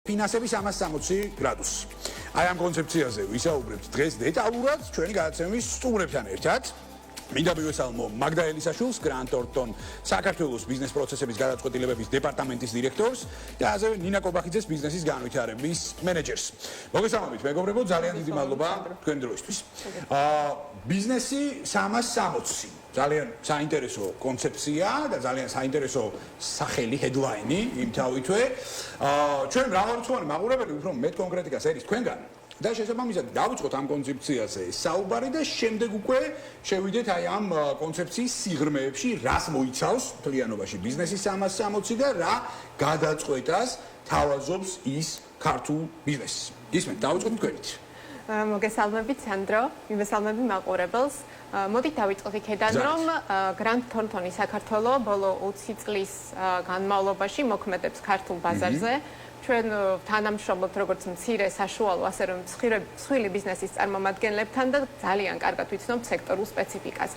ფინანსების 360 გრადუსი. Აი ამ კონცეფციაზე ვისაუბრებთ დღეს დეტალურად ჩვენი გადაცემის სტუმრებთან ერთად. მინდა მივესალმო მაგდა ელისაშვილს, Grant Thornton საქართველოს ბიზნეს პროცესების გადაწყვეტილებების დეპარტამენტის დირექტორს და ასევე ნინა კობახიძეს ბიზნესის განვითარების მენეჯერს. მოგესალმებით, მეგობრებო, ძალიან დიდი მადლობა თქვენი დროისთვის. ბიზნესი 360 ძალიან საინტერესო კონცეფცია და ძალიან საინტერესო სახელი, headline-ი იმთავითვე. ჩვენ მრავალრიცხოვანი მაყურებელი უფრო მეტ კონკრეტიკას ერის თქვენგან და შესაბამისად დავიწყოთ ამ კონცეფციაზე საუბარი და შემდეგ უკვე შევიდეთ აი ამ კონცეფციის სიღრმეებში, რას მოიცავს მთლიანობაში ბიზნესის 360 და რა გადაწყვეტას თავაზობს ის ქართულ ბიზნესს. ისმენთ, დავიწყოთ თქვენით. მოგესალმებით სანდრო, მივესალმები მაყურებელს. მოდით დავიწყოთ იქედან, რომ Grant Thornton-ი საქართველოს ბოლო 20 წლის განმავლობაში მოქმედებს ქართულ ბაზარზე. ჩვენ თანამშრომლობთ როგორც მცირე საშუალო, ასე რომ მსხვილი ბიზნესის წარმომადგენლებთან და ძალიან კარგად ვიცნობთ სექტორულ სპეციფიკას.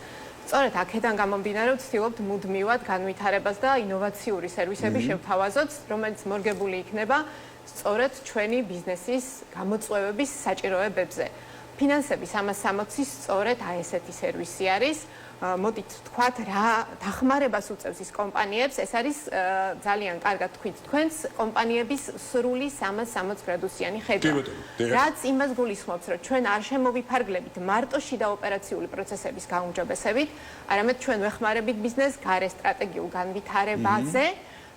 სწორედ აქედან გამომდინარე, ვცდილობთ მუდმივად განვითარებას და ინოვაციური სერვისები შევთავაზოთ, რომელიც მორგებული იქნება სწორედ ჩვენი ბიზნესის გამოწვევების საჭიროებებზე. ფინანსების 360 სწორედ აი ესეთი სერვისი არის. მოდით ვთქვათ, რა დახმარებას უწევს ის კომპანიებს, ეს არის ძალიან კარგად თქვით თქვენს კომპანიების სრული 360 გრადუსიანი ხედვა. რაც იმას გულისხმობს, რომ ჩვენ არ შემოვიფარგლებით მარტო შიდა ოპერაციული პროცესების გაუმჯობესებით, არამედ ჩვენ ვეხმარებით ბიზნესს გარე სტრატეგიულ განვითარებაზე.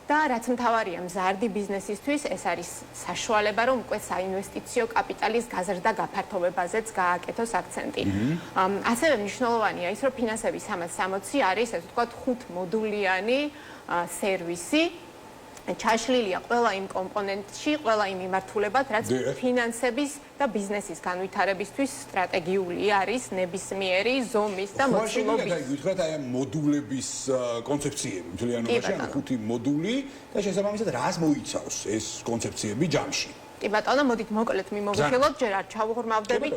და რაც მთავარია მზარდი ბიზნესისთვის, ეს არის საშუალება, რომ უკვე საინვესტიციო კაპიტალის გაზრდა გაფართოვებაზეც გააკეთოს აქცენტი. ასევე მნიშვნელოვანია ის, რომ ფინანსების 360 არის, ასე ვთქვათ, 5 მოდულიანი სერვისი. ჩაშლილია ყველა იმ კომპონენტში, ყველა იმ მიმართულებად, რაც ფინანსების და ბიზნესის განვითარებისთვის სტრატეგიული არის ნებისმიერი ზომის და მოცულობის. ხო, გითხრათ აი ამ მოდულების კონცეფციები მთლიანობაში, ანუ 5 მოდული და შესაბამისად რას მოიცავს ეს კონცეფციები ჯამში. კი ბატონო, მოდით მოკლედ მიმოვიხილოთ, ჯერ არ ჩავუღრმავდებით.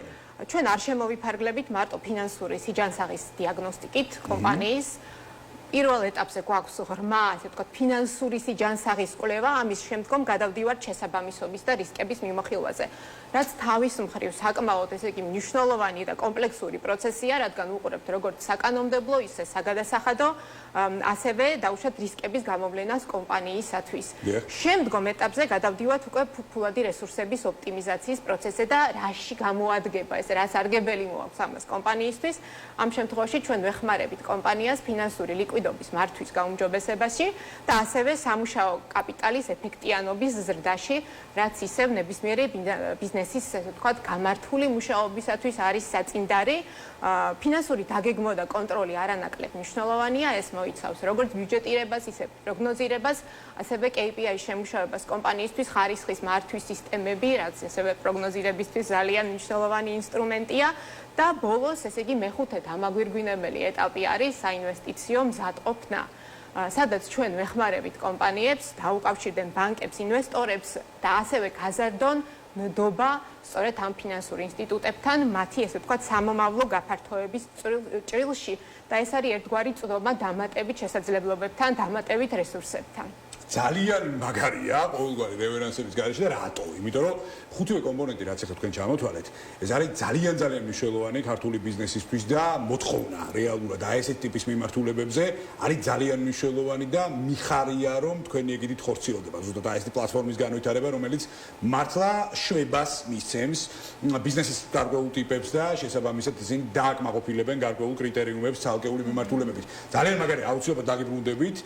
ჩვენ არ შემოვიფარგლებით მარტო ფინანსური სიჯანსაღის დიაგნოსტიკით კომპანიის. პირველ ეტაპზე გვაქვს ღრმა, ასე ვთქვათ, ფინანსური სიჯანსაღის კვლევა, ამის შემდგომ გადავდივართ შესაბამისობის და რისკების მიმოხილვაზე. რაც თავის მხრივ საკმაოდ, ესე იგი, მნიშვნელოვანი და კომპლექსური პროცესია, რადგან უყურებთ როგორც საკანონმდებლო, ისე საგადასახადო, ასევე დაუშვათ რისკების გამოვლენას კომპანიისათვის. შემდგომ ეტაპზე გადავდივართ უკვე ფულადი რესურსების ოპტიმიზაციის პროცესზე და რაში გამოადგება ეს, რა სარგებელი მოაქვს ამას კომპანიისთვის. ამ შემთხვევაში ჩვენ ვეხმარებით კომპანიას ფინანსური ლიკვიდობის მართვის გაუმჯობესებაში და ასევე სამუშაო კაპიტალის ეფექტიანობის ზრდაში, რაც ისევ ნებისმიერი ბიზნესის, ასე ვთქვათ, გამართული მუშაობისათვის არის საწინდარი. ფინანსური დაგეგმვა და კონტროლი არანაკლებ მნიშვნელოვანია, ეს მოიცავს როგორც ბიუჯეტირებას, ისე პროგნოზირებას, ასევე KPI შემუშავებას კომპანიისთვის ხარისხის მართვის სისტემები, რაც ასევე პროგნოზირებისთვის ძალიან მნიშვნელოვანი ინსტრუმენტია. და ბოლოს, ესე იგი, მეხუთე დამაგვირგვინებელი ეტაპი არის საინვესტიციო მზადყოფნა, სადაც ჩვენ ვეხმარებით კომპანიებს, დაუკავშირდნენ ბანკებს, ინვესტორებს და ასევე გაზარდონ ნდობა სწორედ ამ ფინანსურ ინსტიტუტებთან, მათი, ესე ვთქვათ, სამომავლო გაფართოების ჭრილში და ეს არის ერთგვარი წვდომა დამატებით შესაძლებლობებთან, დამატებით რესურსებთან. ძალიან მაგარია ყოველგვარი რევერანსების გარეშე და რატო? იმიტომ რომ ხუთივე კომპონენტი, რაც ახლა თქვენ ჩამოთვალეთ, ეს არის ძალიან მნიშვნელოვანი ქართული ბიზნესისთვის და მოთხოვნა რეალურად აი ესეთი ტიპის მიმართულებებზე არის ძალიან მნიშვნელოვანი და მიხარია რომ თქვენი ეგიდით ხორციელდება. ზუსტად აი ესეთი პლატფორმის განვითარება, რომელიც მართლა შვებას მისცემს ბიზნესის გარკვეულ ტიპებს და შესაბამისად ისინი დააკმაყოფილებენ გარკვეულ კრიტერიუმებს ცალკეული მიმართულებებით. ძალიან მაგარია, აუცილებლად დაგიბრუნდებით.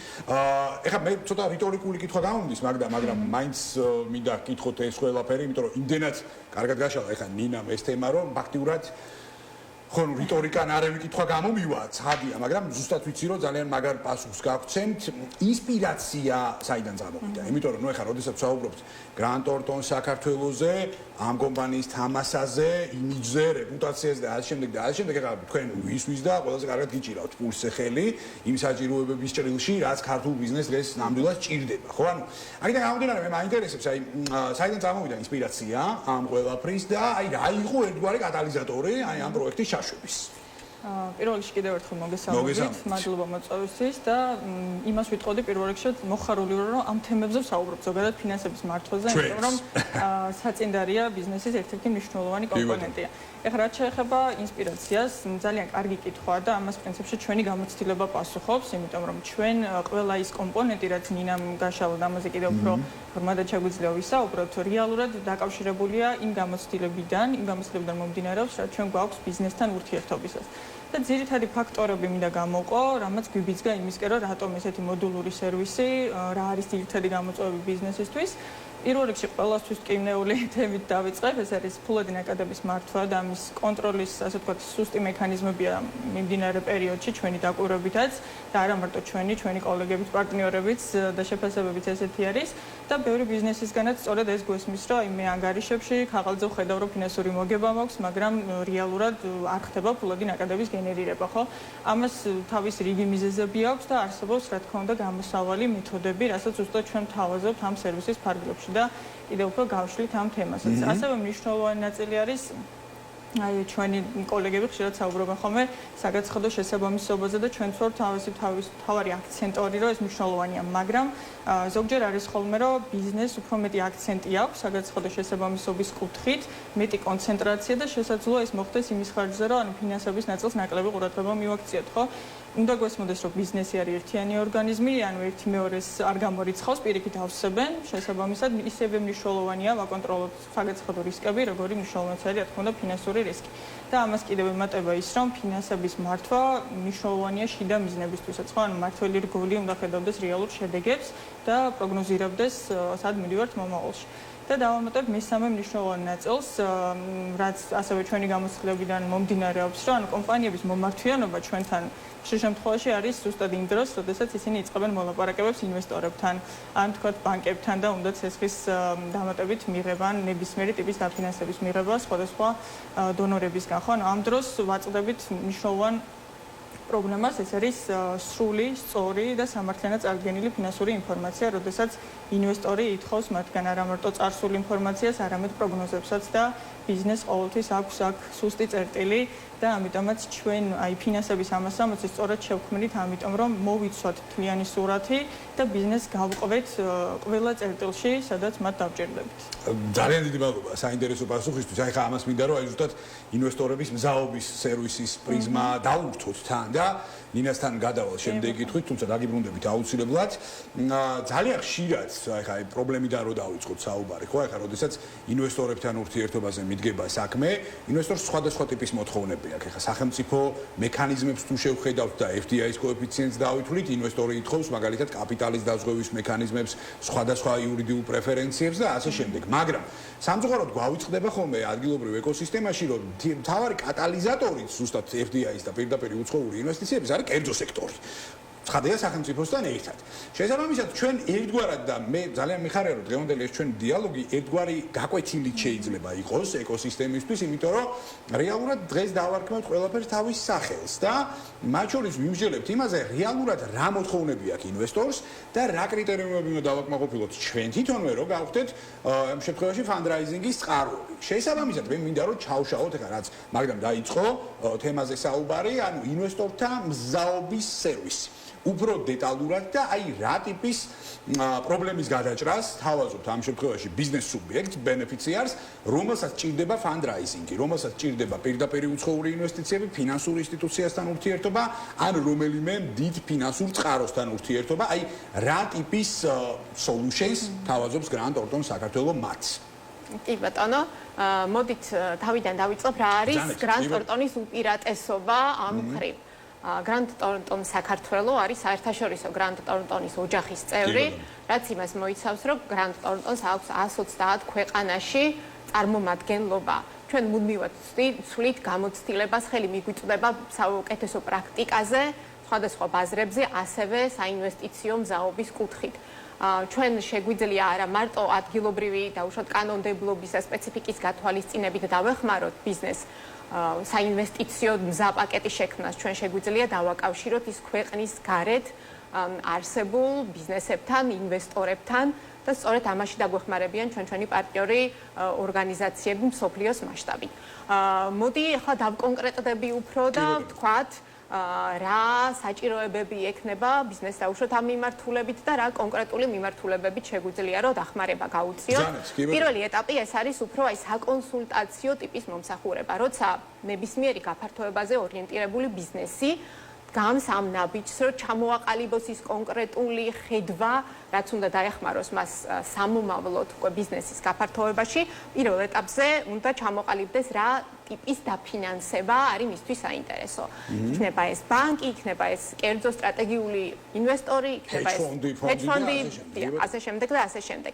ეხლა მე ცოტა რიტორიკული კითხვა გამომდის, მაგრამ მაინც მინდა გკითხოთ ეს ყველაფერი, იმიტომ რომ იმდენად კარგად გაშალა ეხლა ნინამ ეს თემა, რომ ფაქტიურად ხო, რიტორიკან არევი კითხვა გამომივა, ცხადია, მაგრამ ზუსტად ვიცი, რომ ძალიან მაგარ პასუხს გაგცემთ. ინსპირაცია საიდან წამოვიდა? იმიტომ რომ ნუ ეხლა როდესაც ვსაუბრობთ Grant Thornton საქართველოზე, ამ კომპანიის თამასაზე, იმიჯზე, რეპუტაციაზე და ასე შემდეგ, ეხლა თქვენ ვის და ყველაზე კარგად გიჭირავთ პულსზე ხელი იმ საჭიროებების ჭრილში, რაც ქართულ ბიზნესს დღეს ნამდვილად ჭირდება, ხო? ანუ აქედან გამომდინარე, მე მაინტერესებს, აი, საიდან წამოვიდა ინსპირაცია ამ ყველაფრის და აი რა იყო ერთგვარი კატალიზატორი აი ამ პროექტის ჩაშვების. პირველ რიგში კიდევ ერთხელ მოგესალმებით, მადლობა მოწვევისთვის და იმას ვიტყოდი პირველ რიგში მოხარული ვარ, რომ ამ თემებზე ვსაუბრობ ზოგადად ფინანსების მართვაზე, იმიტომ რომ საწინდარია ბიზნესის ერთ-ერთი მნიშვნელოვანი კომპონენტია. ეხლა რაც შეეხება ინსპირაციას, ძალიან კარგი კითხვაა და ამას პრინციპში ჩვენი გამოცდილება პასუხობს, იმიტომ რომ ჩვენ ყველა ის კომპონენტი, რაც ნინამ გაშალოთ, ამაზე კიდევ უფრო ფორმადად შეგვიძლია ვისაუბროთ, რეალურად დაკავშირებულია იმ გამოცდილებიდან მომდინარეობს, რაც ჩვენ გვაქვს ბიზნესთან ურთიერთობისას. და ძირითადი ფაქტორები მინდა გამოვყო, რამაც გვიბიძგა იმისკენ, რომ რატომ ესეთი მოდულური სერვისი, რა არის ძირითადი გამოწვევები ბიზნესისთვის. პირველ რიგში ყველასთვის მკვნეული თემით დავიწყებ, ეს არის ფულადი ნაკადების მართვა და ამის კონტროლის, ასე ვთქვათ, სუსტი მექანიზმებია მიმდინარე პერიოდში ჩვენი დაკვირვებითაც და არა მარტო ჩვენი კოლეგებით, პარტნიორებიც და შეფასებებიც ესეთი არის და ბევრი ბიზნესისგანაც სწორედ ეს გვესმის, რომ მე ანგარიშებში ხაღალზე ვხედავ, რომ ფინანსური მოგება მაქვს, მაგრამ რეალურად არ ხდება ფულადი ნაკადების გენერირება, ხო? ამას თავის რიგი მიზეზები აქვს და არსებობს, რა თქმა უნდა, გამოსავალი მეთოდები, რასაც ზუსტად ჩვენ ვთავაზობთ ამ სერვისის ფარგლებში. და კიდევ უფრო გავშლით ამ თემასაც. ასევე მნიშვნელოვანი ნაწილი არის აი ჩვენი კოლეგები ხშირად საუბრობენ ხოლმე საგაცხადო შესაბამისობაზე და ჩვენც ვართ თავარი აქცენტორი, რომ ეს მნიშვნელოვანია, მაგრამ ზოგჯერ არის ხოლმე, რომ ბიზნესს უფრო მეტი აქცენტი აქვს საგაცხადო შესაბამისობის კუთხით, მეტი კონცენტრაცია და შესაძლოა ეს მოხდეს იმის ხარჯზე, რომ ანუ ფინანსების ნაწილს ნაკლები ყურადღება მივაქციოთ, ხო? უნდა გვესმოდეს, რომ ბიზნესი არის ერთიანი ორგანიზმი, ანუ ერთი მეორეს არ გამორიცხავს, პირიქით ავსებენ, შესაბამისად ისევე მნიშვნელოვანია ვაკონტროლოთ საგაცხადო რისკები, როგორი მნიშვნელოვანია, რა თქმა უნდა, ფინანსური რისკი. და ამას კიდევ ემატება ის, რომ ფინანსების მართვა მნიშვნელოვანია შიდა მიზნებისთვისაც, ხო? ანუ მართველი რგოლი უნდა ხედავდეს რეალურ შედეგებს და პროგნოზირებდეს, სად მივიდივართ მომავალში. და დავამატებ მესამე მნიშვნელოვან ნაწილს, რაც ასევე ჩვენი გამოცდილებიდან მომდინარეობს, რომ ანუ კომპანიების მომართვიანობა ჩვენთან ხშირ შემთხვევაში არის ზუსტად იმ დროს, როდესაც ისინი იწყებენ მოლაპარაკებებს ინვესტორებთან, ან თქვათ ბანკებთან და უნდათ ცესხის დამატებით მიღებან ნებისმიერი ტიპის დაფინანსების მიღება სხვადასხვა დონორებისგან, ხო? ანუ ამ დროს ვაწყდებით მნიშვნელოვან პრობლემას, ეს არის სრული, სწორი და სამართლიანად წარდგენილი ფინანსური ინფორმაცია, როდესაც ინვესტორი ითხოვს მათგან არა მარტო წარსულ ინფორმაციას, არამედ პროგნოზებსაც და ბიზნესს ყოველთვის აქვს აქ სუსტი წერტილი და ამიტომაც ჩვენ აი ფინანსების 360 სწორად შევქმნით, ამიტომ რომ მოვიცვათ მთლიანი სურათი და ბიზნესს გავყვეთ ყველა წერტილში, სადაც მათ დავჭირდებით. ძალიან დიდი მადლობა საინტერესო პასუხისთვის. აი ხა ამას მინდა რომ აი ზუსტად ინვესტორების მზაობის სერვისის პრიზმა დავურთოთ თან და ნინასთან გადავალ შემდეგ კითხვით, თუმცა დაგიბრუნდებით აუცილებლად. ძალიან ხშირად აი ხა პრობლემიდან რო დავიწყოთ საუბარი, ხო? აი ხა როდესაც ინვესტორებთან ურთიერთობაზე მიდგება საქმე, ინვესტორს სხვადასხვა ტიპის მოთხოვნები აქვს. ეხლა სახელმწიფო მექანიზმებს თუ შევხედავთ და FDI-ის კოეფიციენტს დავითვლით, ინვესტორი ითხოვს მაგალითად კაპიტალის დაზღვევის მექანიზმებს, სხვადასხვა იურიდიულ პრეფერენციებს და ასე შემდეგ. მაგრამ სამწუხაროდ გვავიწყდება ხოლმე ადგილობრივ ეკოსისტემაში, რომ მთავარი კატალიზატორიც ზუსტად FDI-ის და პირდაპირ უცხოური ინვესტიციების არის კერძო სექტორი. ცხადია სახელმწიფოსთან ერთად. შესაბამისად ჩვენ ერთგვარად და მე ძალიან მიხარია რომ დღევანდელი ეს ჩვენი დიალოგი ერთგვარი გაკვეთილით შეიძლება იყოს ეკოსისტემისთვის, იმიტომ რომ რეალურად დღეს დავარქმევთ ყველაფერს თავის სახელს და მათ შორის ვიმსჯელებთ იმაზე რეალურად რა მოთხოვნები აქვს ინვესტორს და რა კრიტერიუმები უნდა დავაკმაყოფილოთ ჩვენ თვითონვე რომ გავხდეთ ამ შემთხვევაში ფანდრაიზინგის წყაროები. შესაბამისად მე მინდა რომ ჩავშალოთ ეხლა რაც მაგდამ დაიწყო თემაზე საუბარი, ანუ ინვესტორთა მზაობის სერვისი. უფრო დეტალურად და აი რა ტიპის პრობლემის გადაჭრას თავაზობთ ამ შემთხვევაში ბიზნეს სუბიექტს, ბენეფიციარს, რომელსაც ჭირდება ფანდრაიზინგი, რომელსაც ჭირდება პირდაპირ უცხოური ინვესტიციები, ფინანსური ინსტიტუციასთან ურთიერთობა, ან რომელიმე დიდ ფინანსურ წყაროსთან ურთიერთობა, აი რა ტიპის solutions თავაზობს Grant Thornton საქართველოს მათ. კი ბატონო, მოდით თავიდან დავიწყებ რა არის Grant Thornton-ის უპირატესობა ამ მხრივ. Grant Thornton საქართველო არის საერთაშორისო Grant Thornton-ის ოჯახის წევრი, რაც იმას მოიცავს, რომ Grant Thornton-ს აქვს 130 ქვეყანაში წარმომადგენლობა. ჩვენ მუდმივად ვცვლით გამოცდილებას, ხელი მიგვიწვდება საუკეთესო პრაქტიკაზე, სხვადასხვა ბაზრებზე, ასევე საინვესტიციო მზაობის კუთხით. ჩვენ შეგვიძლია არა მარტო ადგილობრივი და უშუალოდ კანონმდებლობის და სპეციფიკის გათვალისწინებით დავეხმაროთ ბიზნესს საინვესტიციო მზაპაკეტის შექმნას, ჩვენ შეგვიძლია დავაკავშიროთ ის ქვეყნის გარეთ არსებულ ბიზნესებთან, ინვესტორებთან და და სწორედ ამაში დაგვეხმარებიან ჩვენი პარტნიორი ორგანიზაციები მსოფლიოს მასშტაბით. მოდი ახლა დავკონკრეტდები უფრო და ვთქვათ რა საჭიროებები ექნება ბიზნეს დაუშვათ ამ მიმართულებით და რა კონკრეტული მიმართულებებით შეგვიძლია რომ დახმარება გაუწიოთ. პირველი ეტაპი ეს არის უფრო აი საკონსულტაციო ტიპის მომსახურება, როცა ნებისმიერი გაფართოებაზე ორიენტირებული ბიზნესი გამს ამ ნაბიჯს, რომ ჩამოაყალიბოს ის კონკრეტული ხედვა, რაც უნდა დაეხმაროს მას სამომავლოდ უკვე ბიზნესის გაფართოებაში, პირველ ეტაპზე უნდა ჩამოყალიბდეს რა ტიპის დაფინანსება არის მისთვის საინტერესო. იქნება ეს ბანკი, იქნება ეს კერძო სტრატეგიული ინვესტორი, იქნება ეს ჰედჯ-ფონდი, ასე შემდეგ და ასე შემდეგ.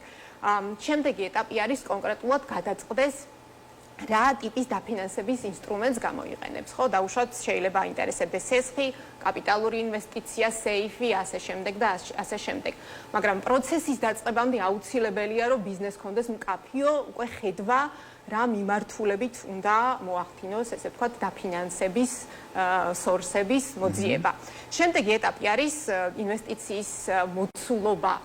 შემდეგი ეტაპი არის კონკრეტულად გადაწყდეს რა ტიპის დაფინანსების ინსტრუმენტს გამოიყენებს, ხო? დაუშვათ შეიძლება აინტერესებდეს სესხი, კაპიტალური ინვესტიცია, სეიფი, ასე შემდეგ და ასე შემდეგ. მაგრამ პროცესის დაწყებამდე აუცილებელია, რომ ბიზნესს კონდეს მკაფიო უკვე ხედვა რა მიმართულებით უნდა მოახდინოს, ესე ვთქვათ, დაფინანსების სორსების მოძიება. შემდეგი ეტაპი არის ინვესტიციის მოცულობა.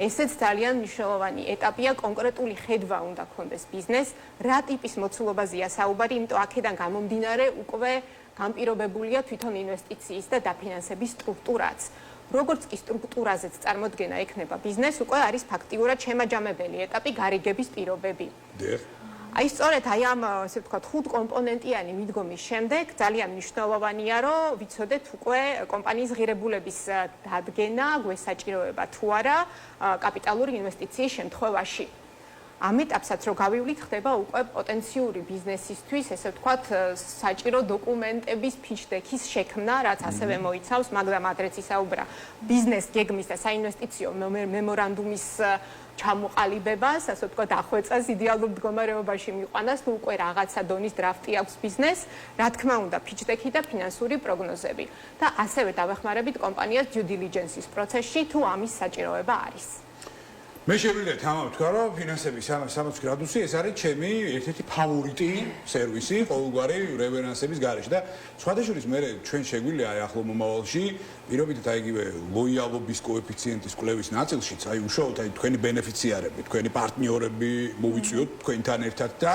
ესეც ძალიან მნიშვნელოვანი ეტაპია, კონკრეტული ხედვა უნდა გქონდეს ბიზნესს, რა ტიპის მოცულობაზეა საუბარი, იმიტომ აქედან გამომდინარე უკვე განპირობებულია თვითონ ინვესტიციის და დაფინანსების სტრუქტურაც. როგორც კი სტრუქტურაზეც წარმოდგენა ექნება ბიზნესს, უკვე არის ფაქტიურად შემაჯამებელი ეტაპი გარიგების პირობები. აი სწორედ აი ამ ასე ვთქვათ 5 კომპონენტიანი მიდგომის შემდეგ ძალიან მნიშვნელოვანია რომ ვიცოდეთ უკვე კომპანიის ღირებულების დადგენა გვესაჭიროება თუ არა კაპიტალური ინვესტიციის შემთხვევაში. ამ ეტაპსაც რო გავივლით ხდება უკვე პოტენციური ბიზნესისთვის ესე ვთქვათ საჭირო დოკუმენტების ფიჩდექის შექმნა, რაც ასევე მოიცავს მაგრამ ადრეც ისაუბრა ბიზნეს გეგმის და საინვესტიციო მემორანდუმის ჩამოყალიბებას, ასე ვთქვათ, ახვეწას იდეალურ მდგომარეობაში მიყვანას, თუ უკვე რაღაცა დონის დრაფტი აქვს ბიზნესს, რა თქმა უნდა, ფიჩდექი და ფინანსური პროგნოზები და ასევე დავეხმარებით კომპანიას due diligence-ის პროცესში, თუ ამის საჭიროება არის. მე შეგვიძლია თამამთქვა, რომ ფინანსების 360 გრადუსი ეს არის ჩემი ერთ-ერთი ფავორიტი სერვისი ყოველგვარი რევერანსების გარეშე და სხვადასხვა მე ჩვენ შეგვიძლია აი ახლო მომავალში პირობითად აი იგივე ლოიალობის კოეფიციენტის კვლევის ნაწილშიც აი უშუალოდ აი თქვენი ბენეფიციარები, თქვენი პარტნიორები მოვიწვიოთ თქვენთან ერთად და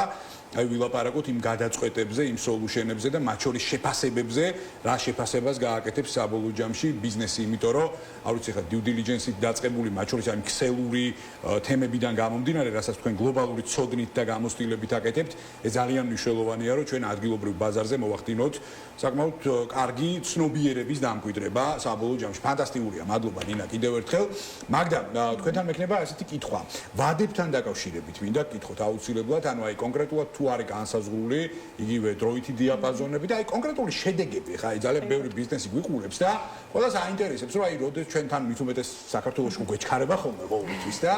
აი ვილაპარაკოთ იმ გადაწყვეტებზე, იმ სოლუშენებზე და მათ შორის შეფასებებზე, რა შეფასებას გააკეთებს საბოლოო ჯამში ბიზნესი, იმიტომ რომ არ ვიცი ხა due diligence-ით დაწყებული მათ შორის აი ქსელური თემებიდან გამომდინარე, რასაც თქვენ გლობალური ცოდნით და გამოცდილებით აკეთებთ, ეს ძალიან მნიშვნელოვანია, რომ ჩვენ ადგილობრივ ბაზარზე მოვახდინოთ საკმაოდ კარგი ცნობიერების დამკვიდრება საბოლოო ჯამში. ფანტასტიკურია, მადლობა ნინა კიდევ ერთხელ. მაგდა თქვენთან მექნება ესეთი კითხვა. ვადებთან დაკავშირებით მინდა გკითხოთ აუცილებლად, ანუ აი კონკრეტულად თუ არის განსაზღვრული იგივე დროითი დიაპაზონები და აი კონკრეტული შედეგები, ხა აი ძალიან ბევრი ბიზნესი გვიყურებს და ყველას აინტერესებს, რომ აი როდეს ჩვენთან მით უმეტეს საქართველოში გვეჩქარება ხოლმე ყოველთვის და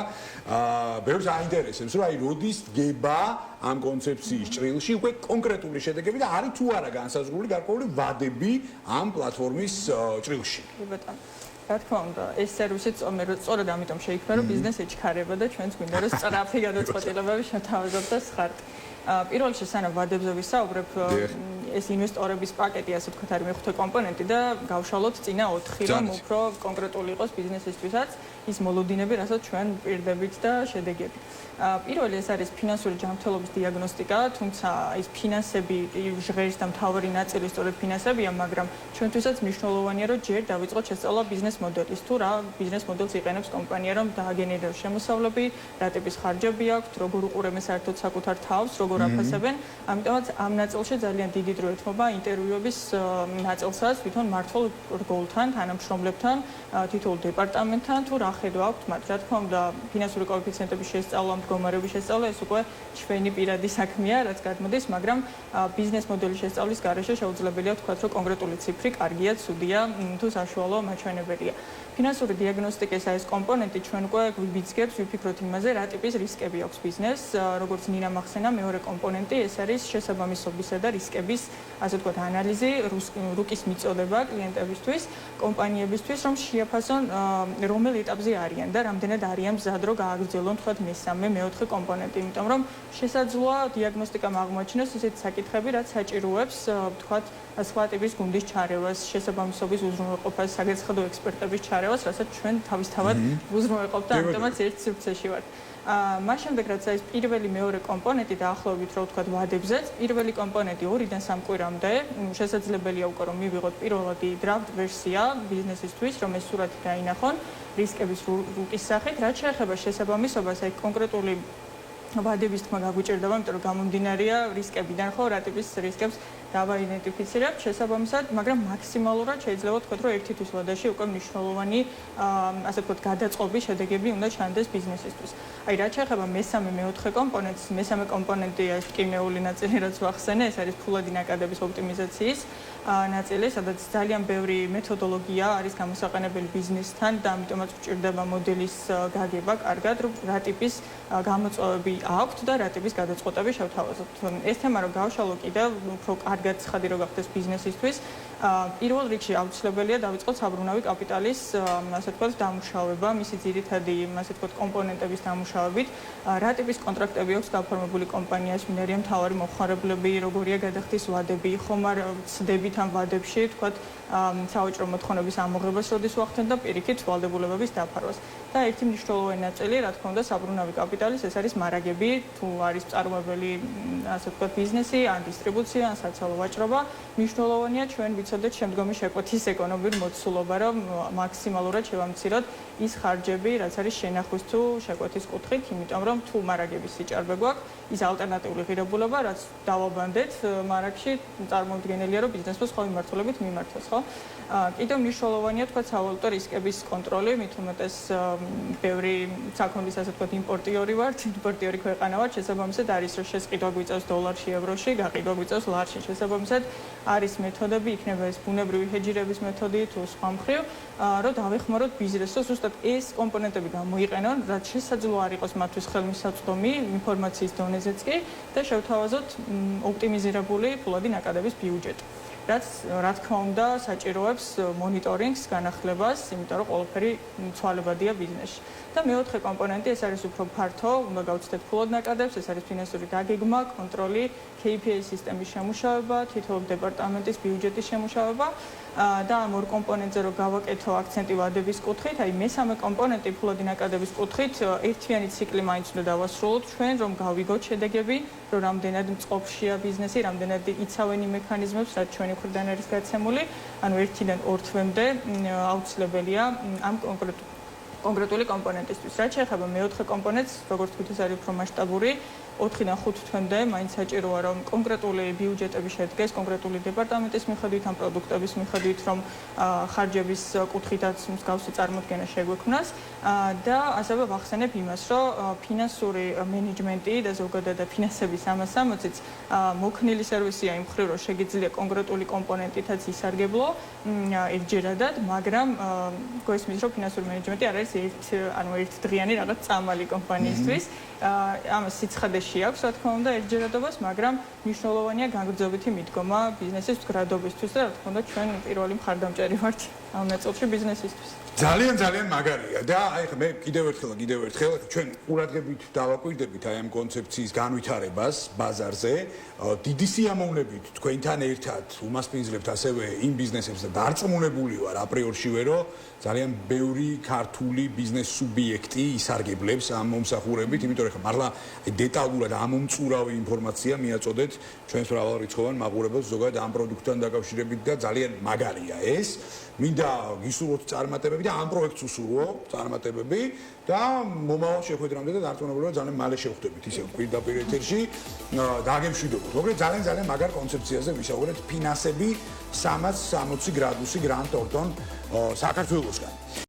ბევრს აინტერესებს, რომ აი როდის დგება ამ კონცეფციის ჭრილში უკვე კონკრეტული შედეგები და არის თუ არა განსაზღვრული გარკვეული ვადები ამ პლატფორმის ჭრილში. რა თქმა უნდა, ეს სერვისი სწორედ ამიტომ შეიქმნა, რომ ბიზნესი ეჩქარება და ჩვენც გვინდა რომ სწრაფი გადაწყვეტილებები შეთავაზოთ და სხარტ. პირველ რიგში სანამ ვადებზე ვისაუბრებ, ეს ინვესტორების პაკეტი, ასე ვთქვათ, არის მეხუთე კომპონენტი და გავშალოთ წინა 4, რომ უფრო კონკრეტული იყოს ბიზნესისთვისაც ის მოლოდინები, რასაც ჩვენ პირდებით და შედეგები. პირველი ეს არის ფინანსური ჯანმრთელობის დიაგნოსტიკა, თუმცა ის ფინანსები ჟღერის და მთავარი ნაწილი სწორედ ფინანსებია, მაგრამ ჩვენთვისაც მნიშვნელოვანია, რომ ჯერ დავიწყოთ შესწავლა ბიზნეს მოდელის, თუ რა ბიზნეს მოდელს იყენებს კომპანია, რომ დააგენეროს შემოსავლები, რა ტიპის ხარჯები აქვთ, როგორ უყურებენ საერთოდ საკუთარ თავს, როგორ აფასებენ. ამიტომაც ამ ნაწილში ძალიან დიდი დრო ეთმობა ინტერვიუების ნაწილსაც თვითონ მმართველ რგოლთან, თანამშრომლებთან, თითოეულ დეპარტამენტთან, თუ რა ხედვა აქვთ მათ. რა თქმა უნდა, ფინანსური კოეფიციენტების შესწავლა, მდგომარეობის შესწავლა ეს უკვე ჩვენი პირადი საქმეა, რაც გადმოდის, მაგრამ ბიზნეს მოდელის შესწავლის გარეშე შეუძლებელია ვთქვათ, რომ კონკრეტული ციფრი კარგია, ცუდია, თუ საშუალო მაჩვენებელია. ფინანსური დიაგნოსტიკის ეს კომპონენტი ჩვენ უკვე გვიბიძგებს, ვიფიქროთ იმაზე, რა ტიპის რისკები აქვს ბიზნესს, როგორც ნინა მახსენა, მეორე კომპონენტი ეს არის შესაბამისობისა და რისკების, ასე ვთქვათ, ანალიზი, რუკის მიწოდება კლიენტებისთვის, კომპანიებისთვის, რომ შეაფასონ რომელ ეტაპზე არიან და რამდენად არიან მზად რომ გააგრძელონ თქვათ მესამე, მეოთხე კომპონენტი, იმიტომ რომ შესაძლოა დიაგნოსტიკამ აღმოაჩინოს ისეთი საკითხები, რაც საჭიროებს თქვათ სხვა ტიპის გუნდის ჩარევას, შესაბამისობის უზრუნველყოფას, საგეცხადო ექსპერტების ჩარევას ჩარევას, რასაც ჩვენ თავისთავად უზრუნველყოფთ და ამიტომაც ერთ სივრცეში ვართ. მას შემდეგ რაც არის პირველი მეორე კომპონენტი დაახლოებით რო ვთქვათ ვადებზეც, პირველი კომპონენტი 2-დან 3 კვირამდე შესაძლებელია უკვე რომ მივიღოთ პირველადი draft version ბიზნესისთვის, რომ ეს სურათი დაინახონ რისკების რუკის სახით, რაც შეეხება შესაბამისობას, აი კონკრეტული ვადების თქმა გაგვიჭირდება, იმიტომ რომ გამომდინარეა რისკებიდან, ხო, რა ტიპის რისკებს დავაიდენტიფიცირებთ შესაბამისად, მაგრამ მაქსიმალურად შეიძლება ვთქვათ, რომ ერთი თვის ვადაში უკვე მნიშვნელოვანი, ასე ვთქვათ, გადაწყობის შედეგები უნდა ჩანდეს ბიზნესისთვის. აი, რაც შეეხება მესამე, მეოთხე კომპონენტს, მესამე კომპონენტი არის ტკივნეული ნაწილი, რაც ვახსენე, ეს არის ფულადი ნაკადების ოპტიმიზაციის ნაწილი, სადაც ძალიან ბევრი მეთოდოლოგია არის გამოსაყენებელი ბიზნესთან და ამიტომაც გვჭირდება მოდელის გაგება კარგად, რომ რა ტიპის გამოწვევები აქვთ და რა ტიპის გადაწყვეტები შევთავაზოთ. ეს თემა რომ გავშალო კიდევ უფრო კარგად ცხადი რო გახდეს ბიზნესისთვის, პირველ რიგში აუცილებელია დავიწყოთ საბრუნავი კაპიტალის, ასე ვთქვათ, დამუშავება, მისი ძირითადი, ასე ვთქვათ, კომპონენტების დამუშავებით, რა ტიპის კონტრაქტები აქვს გაფორმებული კომპანიას, მინერია მთავარი მოხმარებლები, როგორია გადახდის ვადები, ხომ არ ცდებით ამ ვადებში, ვთქვათ, სავაჭრო მოთხოვნების ამოღებას როდის ვახდენთ და პირიქით ვალდებულებების დაფარვას. და ერთი მნიშვნელოვანი ნაწილი, რა თქმა უნდა, საბრუნავი კაპიტალის, ეს არის მარაგები, თუ არის მწარმოებელი, ასე ვთქვათ, ბიზნესი, ან დისტრიბუცია, ან საცალო ვაჭრობა, მნიშვნელოვანია ჩვენ ვიცოდეთ შემდგომი შეკვეთის ეკონომიური მოცულობა, რომ მაქსიმალურად შევამციროთ ის ხარჯები, რაც არის შენახვის თუ შეკვეთის კუთხით, იმიტომ რომ თუ მარაგების სიჭარბე გვაქვს, ის ალტერნატიული ღირებულება, რაც დავაბანდეთ მარაგში, წარმოუდგენელია, რომ ბიზნესმა სხვა მიმართულებით მიმართოს, ხო? კიდევ მნიშვნელოვანია თქვა სავალუტო რისკების კონტროლი, მით უმეტეს ბევრი საქონლის ასე ვთქვათ იმპორტიორი ვართ, იმპორტიორი ქვეყანა ვართ, შესაბამისად არის რომ შესყიდვა გვიწევს დოლარში, ევროში, გაყიდვა გვიწევს ლარში, შესაბამისად არის მეთოდები, იქნება ეს ბუნებრივი ჰეჯირების მეთოდი თუ სხვა მხრივ, რომ დავეხმაროთ ბიზნესს, ზუსტად ეს კომპონენტები გამოიყენონ, რაც შესაძლოა არ იყოს მათთვის ხელმისაწვდომი ინფორმაციის დონეზეც კი და შევთავაზოთ ოპტიმიზირებული ფულადი ნაკადების ბიუჯეტი. რაც რა თქმა უნდა საჭიროებს მონიტორინგს, განახლებას, იმიტომ რომ ყველაფერი ცვალებადია ბიზნესში. და მეოთხე კომპონენტი ეს არის უფრო ფართო, უნდა გავცდეთ ფულად ნაკადებს, ეს არის ფინანსური დაგეგმა, კონტროლი, KPI სისტემის შემუშავება, თითოეულ დეპარტამენტის ბიუჯეტის შემუშავება და ამ ორ კომპონენტზე რო გავაკეთო აქცენტი ვადების კუთხით, აი მესამე კომპონენტი ფულადი ნაკადების კუთხით, ერთიანი ციკლი მაინც უნდა დავასრულოთ ჩვენ, რომ გავიგოთ შედეგები, რომ რამდენად მწყობრშია ბიზნესი, რამდენად იცავენ იმ მექანიზმებს, რაც ჩვენი მხრიდან არის გაცემული, ანუ 1-დან 2 თვემდე აუცილებელია ამ კონკრეტული კომპონენტისთვის. რაც შეეხება მეოთხე კომპონენტს, როგორც თქვით, ეს არის უფრო მასშტაბური, 4-დან 5 თვემდე მაინც საჭიროა რომ კონკრეტული ბიუჯეტები შედგეს კონკრეტული დეპარტამენტის მიხედვით, ამ პროდუქტების მიხედვით, რომ ხარჯების კუთხითაც მსგავსი წარმოდგენა შეგვექმნას და ასევე ვახსენებ იმას, რომ ფინანსური მენეჯმენტი და ზოგადად ფინანსების 360-იც მოქნილი სერვისია იმ მხრივ, რომ შეგიძლია კონკრეტული კომპონენტითაც ისარგებლო ერთჯერადად, მაგრამ გვესმის, რომ ფინანსური მენეჯმენტი არ არის ერთდღიანი რაღაც წამალი კომპანიისთვის. ამას სიცხადეში აქვს, რა თქმა უნდა, ერთჯერადობას, მაგრამ მნიშვნელოვანია განგრძობითი მიდგომა ბიზნესის მდგრადობისთვის და რა თქმა უნდა, ჩვენ პირველი მხარდამჭერი ვართ ამ ნაწილში ბიზნესისთვის. ძალიან მაგარია და აი ხა მე კიდევ ერთხელ ჩვენ ყურადღებით დავაკვირდებით აი ამ კონცეფციის განვითარებას ბაზარზე. დიდი სიამოვნებით თქვენთან ერთად უმასპინძლებთ ასევე იმ ბიზნესებს და დარწმუნებული ვარ აპრიორშივე რომ ძალიან ბევრი ქართული ბიზნეს სუბიექტი ისარგებლებს ამ მომსახურებით, იმიტომ რომ ხა მართლა დეტალურად ამომწურავი ინფორმაცია მიაწოდეთ ჩვენს მრავალრიცხოვან მაყურებელს ზოგადად ამ პროდუქტთან დაკავშირებით და ძალიან მაგარია ეს. მინდა გისურვოთ წარმატებები და ამ პროექტს უსურვო წარმატებები და მომავალ შეხვედრამდე და დარწმუნებულება ძალიან მალე შევხვდებით ისევ პირდაპირ ეთერში დაგემშვიდობოთ. მოკლედ ძალიან მაგარ კონცეფციაზე ვისაუბრეთ ფინანსები 360 გრადუსი გრანტ თორნტონ საქართველოსგან.